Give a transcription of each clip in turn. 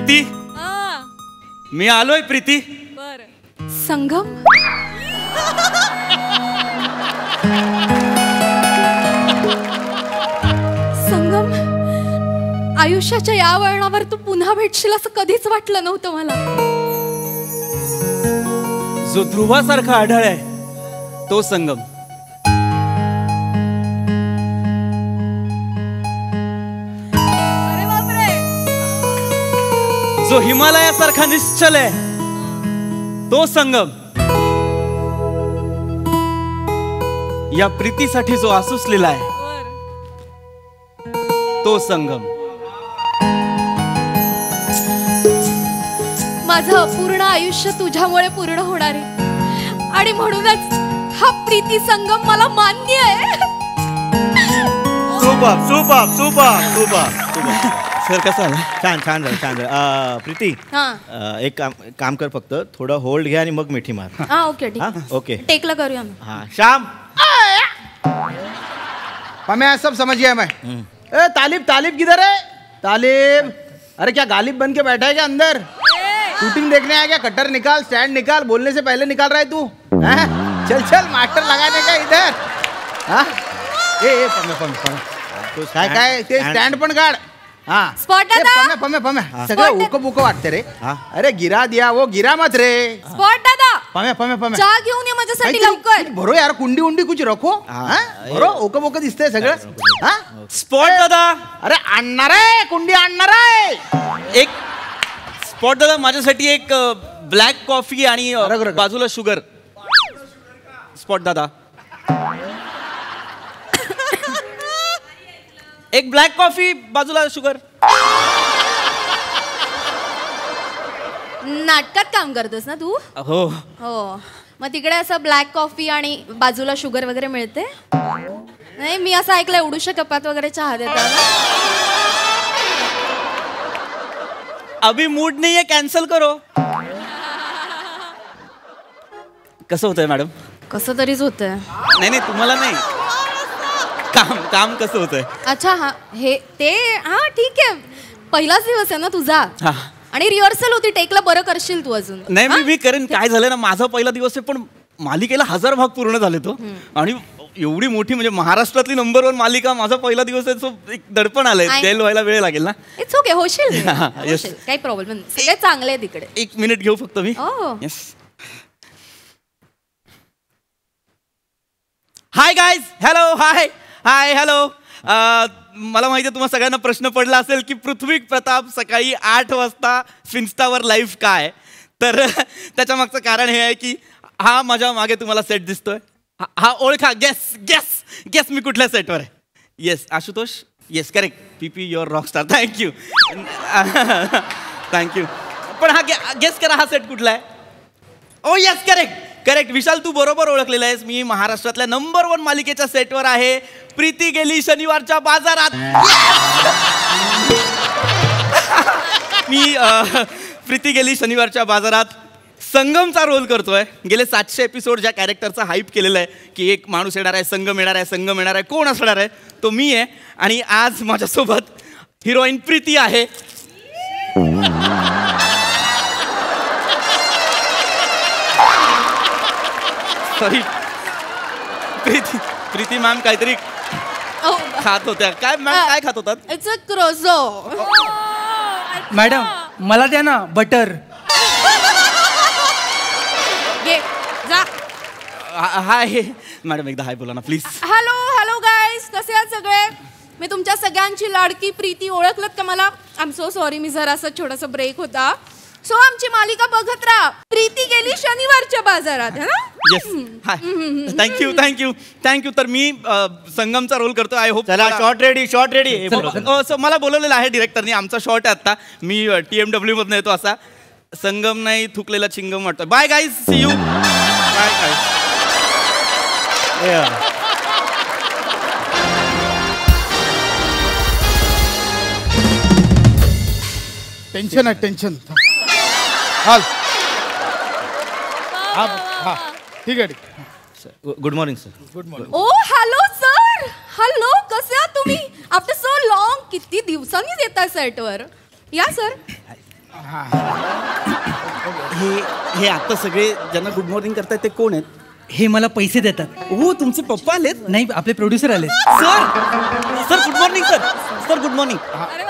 प्रीती मी आलोय प्रीती. संगम संगम आयुष्याच्या या वळणावर तू पुन्हा भेटशील असं कधीच वाटलं नव्हतं मला. जो ध्रुवासारखा आढळ आहे तो संगम. अरे बापरे. जो हिमालयासारखा निश्चल आहे तो संगम. या प्रीतीसाठी जो आसुसलेला आहे तो संगम. माझं अपूर्ण आयुष्य तुझ्यामुळे पूर्ण होणार आहे आणि म्हणूनच हा प्रीती संगम मला मान्य आहे. Super super super super super. Sir कसं आलं? छान छान झालं छान झालं. प्रीती एक काम कर, फक्त थोडं होल्ड घे आणि मग मिठी मार. हा ओके ठीक हाँ आहे. ओके टेकला करूया मी. हाँ श्याम मैं सब समझ गया मैं. ए तालिब तालिब किधर है तालिब? अरे क्या गालिब बन के बैठा है क्या अंदर? शूटिंग देखने आया क्या? कटर निकाल, स्टैंड निकाल, बोलने से पहले निकाल रहा है तू. चल चल मास्टर लगाने का इधर. हाँ ए पमे काय ते स्टँड पण काढ. हाँ स्पॉट दादा. पमे सगळं उक बुक वाटते रे. अरे गिरा दिया वो गिरा मत रे. स्पॉट दादा पमे चहा घेऊन ये माझ्यासाठी लवकर. भरो यार कुंडी उंडी कुछ रखो. भरो ओक बोक दिसतंय सगळं. हा स्पॉट दादा. अरे आणणार आहे कुंडी आणणार आहे. एक स्पॉट दादा माझ्यासाठी एक ब्लॅक कॉफी आणि बाजूला शुगर. स्पॉट दादा एक ब्लॅक कॉफी बाजूला शुगर. नाटकात काम करतोस ना तू? हो हो मग तिकडे असं ब्लॅक कॉफी आणि बाजूला शुगर वगैरे मिळते? नाही मी असं ऐकलं एवढूशा कपात वगैरे चहा देतात. अभी मूड नहीं है कैंसल करो. कसं होतंय मॅडम? कसं तरीच होतंय. नाही तुम्हाला नाही. काम काम कसं होतंय? अच्छा हा हे ते हा ठीक आहे. पहिलाच दिवस आहे ना तुझा हा. आणि रिहर्सल होती. टेकला बरं करशील तू अजून. नाही मी करेन. काय झालं ना माझा पहिला दिवस आहे पण मालिकेला 1000 भाग पूर्ण झाले तो. आणि एवढी मोठी म्हणजे महाराष्ट्रातली नंबर 1 मालिका माझा पहिला दिवस आहे. सो एक दडपण आलंय. जेल व्हायला वेळ लागेल ना. इट्स ओके होशील. काही प्रॉब्लेम नाही. सगळे चांगले आहे तिकडे. एक मिनिट घेऊ फक्त मी. Yes. Hi guys. Hello hi hi hello. मला माहिती आहे तुम्हाला सगळ्यांना प्रश्न पडला असेल की पृथ्वी प्रताप सकाळी 8 वाजता फिन्स्टावर लाईव्ह काय. तर त्याच्या मागचं कारण हे आहे की हा माझ्या मागे तुम्हाला सेट दिसतोय. हा ओळखा. गेस गेस गेस मी कुठल्या सेटवर आहे. Yes Ashutosh. Yes correct. PP your rock star. Thank you thank you. पण हा गेस करा हा सेट कुठला आहे. Oh yes correct correct. Vishal तू बरोबर ओळखलेला आहेस. मी महाराष्ट्रातल्या नंबर 1 मालिकेच्या सेटवर आहे. प्रीती गेली शनिवारच्या बाजारात. मी प्रीती गेली शनिवारच्या बाजारात संगमचा रोल करतोय. गेले 700 एपिसोड ज्या कॅरेक्टरचा हाईप केलेला आहे की एक माणूस येणार आहे, संगम येणार आहे, संगम येणार आहे, कोण असणार आहे तो मी आहे. आणि आज माझ्यासोबत हिरोईन प्रीती आहे. सॉरी प्रीती मॅम काहीतरी खात होत्या. काय मॅम काय खात होतात? It's a क्रोझो. मॅडम मला द्या ना बटर. घे जा. हाय मॅडम एकदा हाय बोला ना प्लीज. हॅलो हॅलो गाईज कसे आहात सगळे? मी तुमच्या सगळ्यांची लाडकी प्रीती. ओळखलत का मला? I am so sorry. मी जरा असं छोटासा ब्रेक होता. सो आमची मालिका बघत राहा. प्रीती गेली शनिवारच्या बाजारात है ना. Yes hi thank you thank you thank you. तर मी संगमचा रोल करतो. I hope. चला shot ready shot ready. So मला बोलवलेलं आहे डिरेक्टरनी. आमचा शॉर्ट आहे आता. मी TMW मधनं येतो. असा संगम नाही थुकलेला चिंगम वाटतो. Bye guys see you. Bye guys. Tension आहे टेन्शन. हाल ठीक आहे. Good morning sir. Good morning. Oh hello sir. Hello कसे आहात तुम्ही? After so long. किती दिवसांनी येता सेटवर. या सर. हे आता सगळे ज्यांना गुड मॉर्निंग करतात ते कोण आहेत? हे मला पैसे देतात. हो तुमचे पप्पा आलेत? नाही, आपले प्रोड्युसर आले. Sir sir good morning sir. Sir good morning.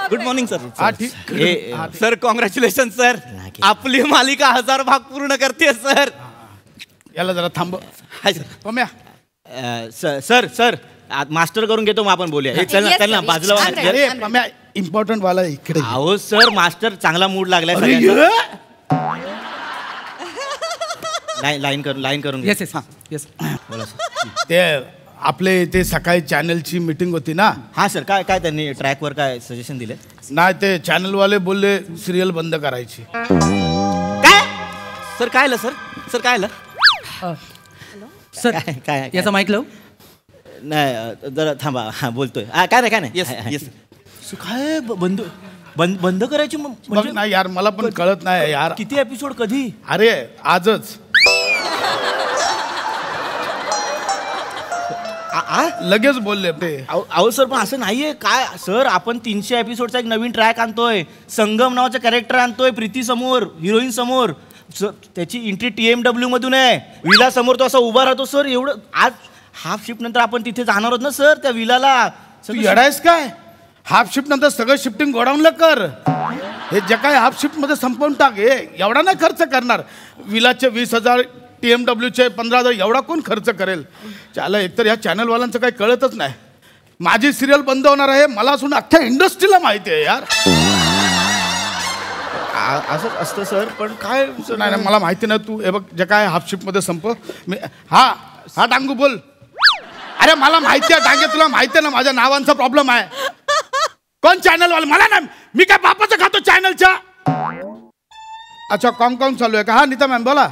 Good morning sir. हा ठीक. Sir congratulation sir. आपली मालिका 1000 भाग पूर्ण करते सर. याला जरा थांब. Hi sir. Pamya sir sir master करून घेतो मग आपण बोलूया. हे चल ना, चल ना बाजूला वा. अरे पम्या इम्पॉर्टंट वाला इकडे ये. अहो सर मास्टर चांगला मूड लागलाय अरे सगळ्यांचा. ये. लाईन करून घे. Yes yes. हां येस. बोला सर. ते आपले ते सकाळी चॅनलची मीटिंग होती ना. हा सर काय काय त्यांनी ट्रॅकवर काय सजेशन दिले? नाही ते चॅनलवाले बोलले सिरियल बंद करायची. काय सर काय आलं सर? सर काय आलं? सर काय याचा माईक लाव. नाही जरा थांबा. हा बोलतोय. काय नाही येस येस. काय बंद करायची बघ म्हणजे ना यार मला पण कळत नाही यार. किती एपिसोड कधी? अरे आजच लगेच बोलले ते. अहो सर पण असं नाहीये काय सर. आपण 300 एपिसोडचा एक नवीन ट्रॅक आणतोय. संगम नावाचं कॅरेक्टर आणतोय प्रीती समोर, हिरोईन समोर. त्याची एंट्री TMW मधून आहे. विला समोर तो असा उभा राहतो सर. एवढं आज हाफ शिफ्ट नंतर आपण तिथे जाणार आहोत ना सर त्या विलाला. तू येडायस काय? हाफ शिफ्ट नंतर सगळं शिफ्टिंग गोडाऊनला कर. हे जे काय हाफ शिफ्ट मध्ये संपवून टाक. हे एवढा नाही खर्च करणार. विलाचे 20,000, TMWचे 15,000 एवढा कोण खर्च करेल? त्याला एकतर या चॅनलवाल्यांचं काही कळतच नाही. माझी सिरियल बंद होणार आहे मला असून अख्ख्या इंडस्ट्रीला माहिती आहे यार. असंच असतं सर. पण काय नाही मला माहिती नाही. तू हे बघ जे काय हाफ शिफ्ट मध्ये संपव. मी हा डांगू बोल. अरे मला माहिती आहे डांगे, तुला माहिती आहे ना माझ्या नावांचा प्रॉब्लेम आहे. कोण चॅनलवाला? मला नाही. मी काय बापाचं खातो चॅनलच्या? अच्छा कॉम चालू आहे का? हा नीता मॅम बोला.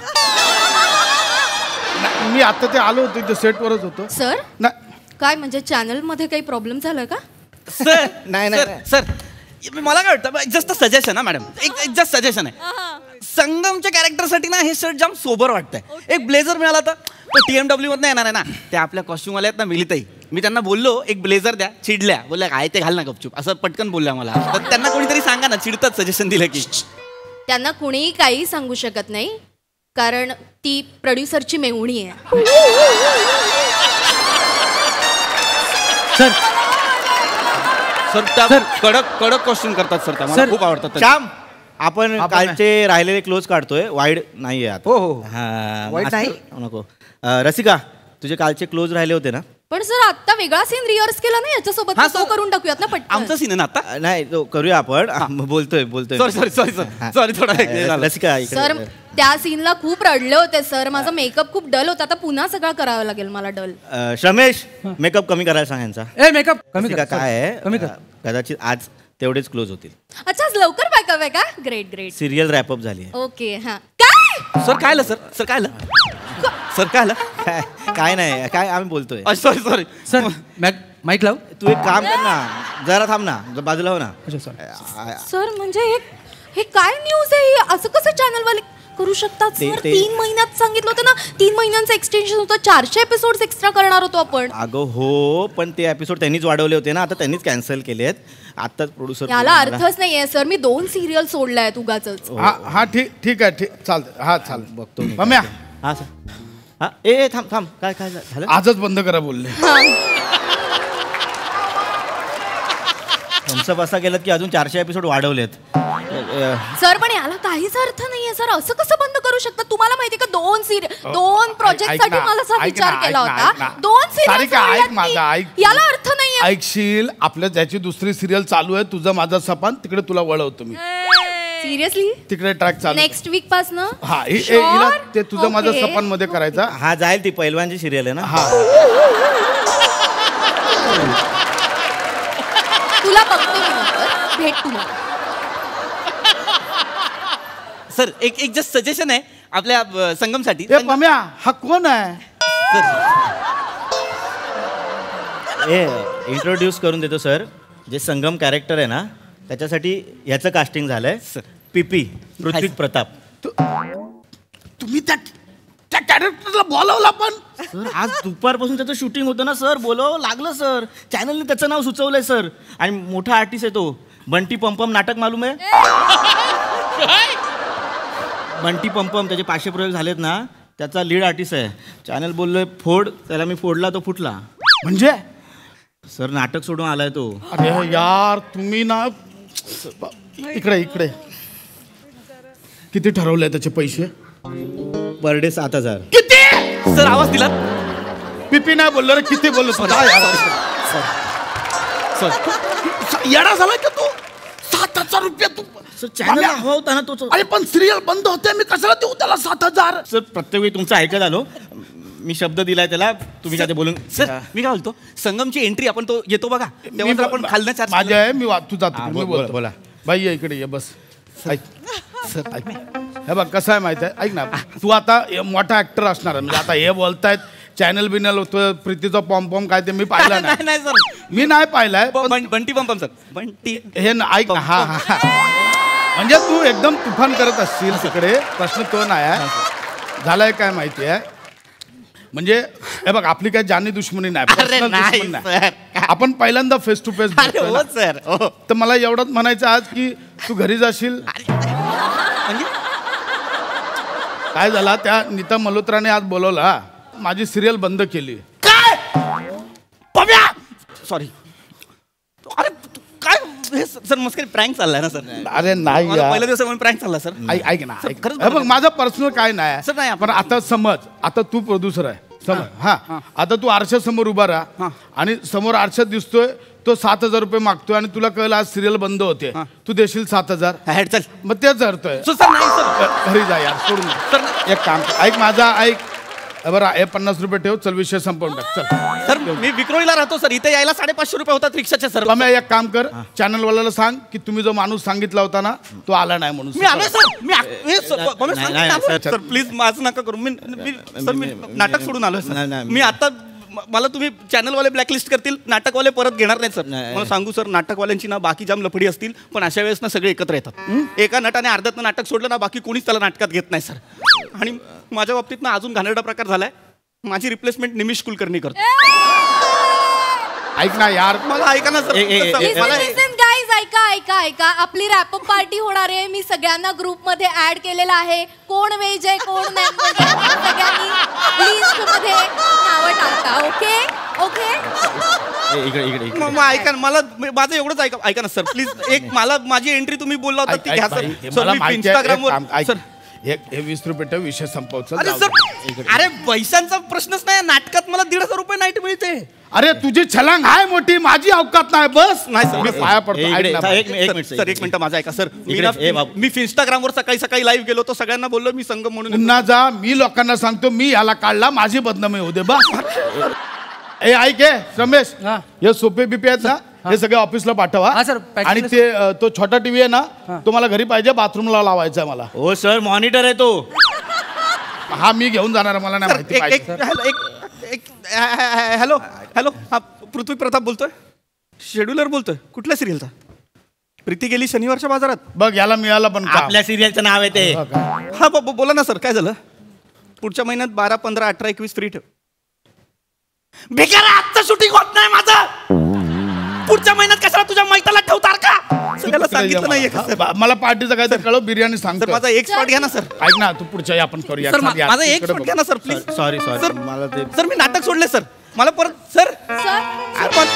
मी आता ते आलो होतो इथे सेटवरच होतो. सर नाही काय म्हणजे चॅनल मध्ये काही प्रॉब्लेम झालाय का? सर नाही. सर मला काय वाटतं जस्ट सजेशन आहे मॅडम. एक जस्ट सजेशन आहे. संगमच्या कॅरेक्टरसाठी ना हे शर्ट जाम सोबर वाटतंय. एक ब्लेझर मिळाला तर तो TMW मधनं येणार आहे ना. त्या आपल्या कॉस्ट्युमवाल्या आहेत ना मिलिताई. मी त्यांना बोललो एक ब्लेझर द्या. चिडल्या. बोलल्या काय ते घाल ना गपचूप. असं पटकन बोलल्या मला. तर त्यांना कोणीतरी सांगा ना. चिडतात सजेशन दिलं की. त्यांना कुणीही काही सांगू शकत नाही कारण ती प्रोड्युसरची मेहुणी आहे. सर सर त्या कडक कॉस्ट्युम करतात सर. त्या मला खूप आवडतात. श्याम आपण कालचे राहिलेले क्लोज काढतोय. वाईड नाहीये आता. हो हा वाईड नाही? नको. रसिका तुझे कालचे क्लोज राहिले होते ना? पण सर आता वेगळा सीन रिहर्स केला ना याच्यासोबत. हा, तो सर. करून टाकूयात ना पटकन. आमचा सीन आहे ना आता. नाही तो करूया आपण. बोलतोय सॉरी थोडा हे झालं. रसिका सर इकडे. त्या सीनला खूप रडले होते सर. माझा मेकअप खूप डल होता. आता पुन्हा सगळं करावं लागेल मला डल. श्रमेश मेकअप कमी करायला सांग यांचा. ए मेकअप कमी रसिका कर. काय कमी आहे कर. कदाचित आज तेवढेच क्लोज होतील. अच्छा आज लवकर बॅकअप आहे का? ग्रेट. सिरियल रॅपअप झाली आहे. ओके. हा काय सर काय आलं सर? सर काय आलं? सर काय आलं? काय नाही काय आम्ही बोलतोय. सॉरी सर माईक लाव. तू एक काम कर ना जरा थांब ना बाजूला हो ना. अच्छा सॉरी. सर म्हणजे हे काय न्यूज आहे? असं कसं चॅनल वाले करू शकतात सर? 3 महिन्यात सांगितलं होतं ना. 3 महिन्यांचं एक्सटेन्शन होतं. 400 एपिसोड एक्स्ट्रा करणार होतो आपण. अगं हो पण ते एपिसोड त्यांनीच वाढवले होते ना. आता त्यांनीच कॅन्सल केलेत. आताच प्रोड्युसर याला अर्थच नाहीये सर. मी 2 सिरियल सोडल्या आहेत उगाचच. हा ठीक आहे चालतं. हा चाल बघतो मी. पम्या हा सर. हा ए थांब काय झालं? आजच बंद करा बोलले. थम्सअप असा केलं की अजून 400 एपिसोड वाढवलेत. सर पण याला काहीच अर्थ नाहीये सर. असं कसं बंद करू शकतात? तुम्हाला माहिती का 2 प्रोजेक्ट साठी मला असा विचार केला होता. 2 सिरियल याला अर्थ नाहीये. ऐकशील आपल्या ज्याची दुसरी सिरियल चालू आहे तुझं माझं सपान तिकडे तुला वळवतो मी. सिरियसली तिकडे ट्रॅक चालू. नेक्स्ट वीक पासनं. हा हिला ते तुझं माझं सपान मध्ये करायचा. हा जाईल ती पैलवानची सिरियल आहे ना. हा तुला बघतो मी नंतर. भेट तुम्हाला. सर एक जस्ट सजेशन आहे आपल्या संगमसाठी. ए पम्या हा कोण आहे? इंट्रोड्यूस करून देतो सर. जे संगम कॅरेक्टर आहे ना त्याच्यासाठी ह्याचं कास्टिंग झालंय. PP पृथ्वी प्रताप. तुम्ही त्या कॅरेक्टरला बोलवला पण? सर आज दुपारपासून त्याचं शूटिंग होतं ना सर. बोलावं लागलं सर. चॅनलने त्याचं नाव सुचवलंय सर. आणि मोठा आर्टिस्ट आहे तो. बंटी पंपम नाटक मालूम आहे? बंटी पंपम त्याचे 500 प्रयोग झालेत ना, त्याचा लीड आर्टिस्ट आहे. चॅनल बोललोय फोड, त्याला मी फोडला तो फुटला. म्हणजे सर नाटक सोडून आलाय तो. अरे यार तुम्ही ना इकडे इकडे किती ठरवले त्याचे पैसे? Per day 7,000. किती? सर आवाज दिला. पिपी नाही बोललो रे, किती बोललो? येडा झाला का तू? 7,000 रुपये तू चॅनल हवा होता ना तो. अरे पण सिरियल बंद होते, मी कशाला देऊ त्याला 7,000? सर प्रत्येक वेळी तुमचं ऐकत आलो. मी शब्द दिलाय त्याला, तुम्ही काय ते बोलून. सर मी काय बोलतो, संगमची एंट्री आपण तो येतो बघा, तेव्हा तर आपण खालनं चार्ज. माझ्या आहे, मी तू जातो. हा, मी बोला, बोलतो. बोला. बाई ये इकडे ये, बस ऐक. सर ऐक, हे बघ कसं आहे माहिती आहे, ऐक ना, तू आता मोठा ऍक्टर असणार आहे. म्हणजे आता हे बोलतायत चॅनल बिनल होतं, प्रीतीचा पॉम काय ते मी पाहिला नाही. नाही सर, मी नाही पाहिलाय. बंटी पंपम सर, बंटी. हे ना ऐक ना, हा हा म्हणजे तू एकदम तुफान करत असशील तिकडे, प्रश्न तो नाही आहे. झालाय काय माहिती आहे, म्हणजे हे बघ आपली काय जानी दुश्मनी नाही, अरे personal नाही दुश्मन नाही. सर. आपण पहिल्यांदा फेस टू फेस अरे हो सर, हो. तर मला एवढंच म्हणायचं आज की तू घरी जाशील. म्हणजे काय झाला, त्या नीता मल्होत्राने आज बोलवला, माझी सिरियल बंद केली. सॉरी. अरे काय हे सर मस्त प्रँक चाललाय ना सर. अरे नाही मला यार. पहिल्या दिवसामध्ये प्रँक चालला सर. ऐक ना, सर, ऐक. खरंच हे बघ माझं पर्सनल काय सर, नाही नाही, आपण- पण आता समज, आता तू प्रोड्युसर आहे समज, हा आता तू आरशा समोर उभा राहा आणि समोर आरशात दिसतोय तो 7,000 रुपये मागतोय आणि तुला कळलं आज सिरियल बंद होते, तू देशील 7,000? हेड चल. मग तेच अर्थ सर नाही सर. घरी जा यार, सोडून दे. सर एक काम कर, ऐक माझा ऐक. बरं हे 50 रुपये ठेव, चल विषय संपवून टाक. चल सर मी विक्रोळीला राहतो सर, इथे यायला 550 रुपये होतात रिक्षाचे सर. तुम्ही एक काम कर, चॅनलवाल्याला सांग की तुम्ही जो माणूस सांगितला होता ना तो आला नाही म्हणून. मी आलोय सर. मी नाही, सर. सर प्लीज माझं नका करू. मी नाटक सोडून आलोय नाही, सर. नाही. मी आता मला तुम्ही चॅनलवाले ब्लॅकलिस्ट करतील, नाटकवाले परत घेणार नाहीत सर. नाही. मला सांगू सर, नाटकवाल्यांची ना बाकी जाम लफडी असतील, पण अशा वेळेस ना सगळे एकत्र येतात. एका नटाने अर्ध्यातनं नाटक सोडलं ना, बाकी कोणीच त्याला नाटकात घेत नाही सर. आणि माझ्या बाबतीत ना अजून घाणेरडा प्रकार झालाय. माझी रिप्लेसमेंट निमिष कुलकर्णी करतो. ऐक ना यार, मला ऐका ना सर. मला गाईज ऐका ऐका ऐका, आपली रॅपअप पार्टी होणार आहे. मी सगळ्यांना ग्रुपमध्ये ऍड केलेलं आहे. कोण व्हेज आहे कोण नाही सगळ्यांनी लिस्ट मध्ये नावं टाका. Okay okay. इकडे ऐका ना, मला माझं एवढंच ऐका ना सर प्लीज. एक मला माझी एंट्री तुम्ही बोलला होता ती घ्या सर. सर मी इंस्टाग्रामवर सर. हे 20 रुपये ठेव, विषय संपवचा. अरे सर, अरे पैशांचा प्रश्नच नाही. नाटकात मला 1,500 रुपये नाईट मिळते. अरे तुझी छलांग आहे मोठी, माझी अवकात नाही. बस नाही सर, मी पाया पडतो. ऐक ना, एक मिनिट सर, एक मिनिट माझा ऐका सर. बाबू. मी इंस्टाग्रामवर सकाळी लाईव्ह गेलो तो सगळ्यांना बोललो मी संगम म्हणून. पुन्हा जा, मी लोकांना सांगतो मी याला काढला, माझी बदनामी होऊ दे. बस ए ऐक रमेश, हा. हे सोपे बिपे आहेत ना, हे सगळे ऑफिसला पाठवा. हा, सर, पॅकिंग आणि ते तो छोटा टीव्ही आहे ना, तो मला घरी पाहिजे, बाथरूमला लावायचा आहे मला. हो सर, मॉनिटर आहे तो. हा मी घेऊन जाणार, मला नाही माहिती पाहिजे. हॅलो हॅलो, हा पृथ्वी प्रताप बोलतोय, शेड्युलर बोलतोय. कुठल्या सिरियलचा? प्रीती गेली शनिवारच्या बाजारात. बघ याला मिळाला पण काम. आपल्या सिरियलचं नाव आहे ते. हा बोला ना सर, काय झालं? पुढच्या महिन्यात 12, 15, 18, 21 फ्री ठेव. बेकार आजचं शूटिंग होत नाही माझं. पुढच्या महिन्यात कशाला तुझ्या मैताला ठेवतार का? सगळ्याला सांगितलं नाहीये का सर? मला पार्टीचं काय तर कळव, बिर्याणी सांग. सर माझा एक स्पॉट घ्या ना सर. ऐक ना, तू पुढच्या आपण करूया. सर माझा एक स्पॉट घ्या ना सर प्लीज. सॉरी सर मला ते सर मी नाटक सोडले सर. मला परत सर सर आपण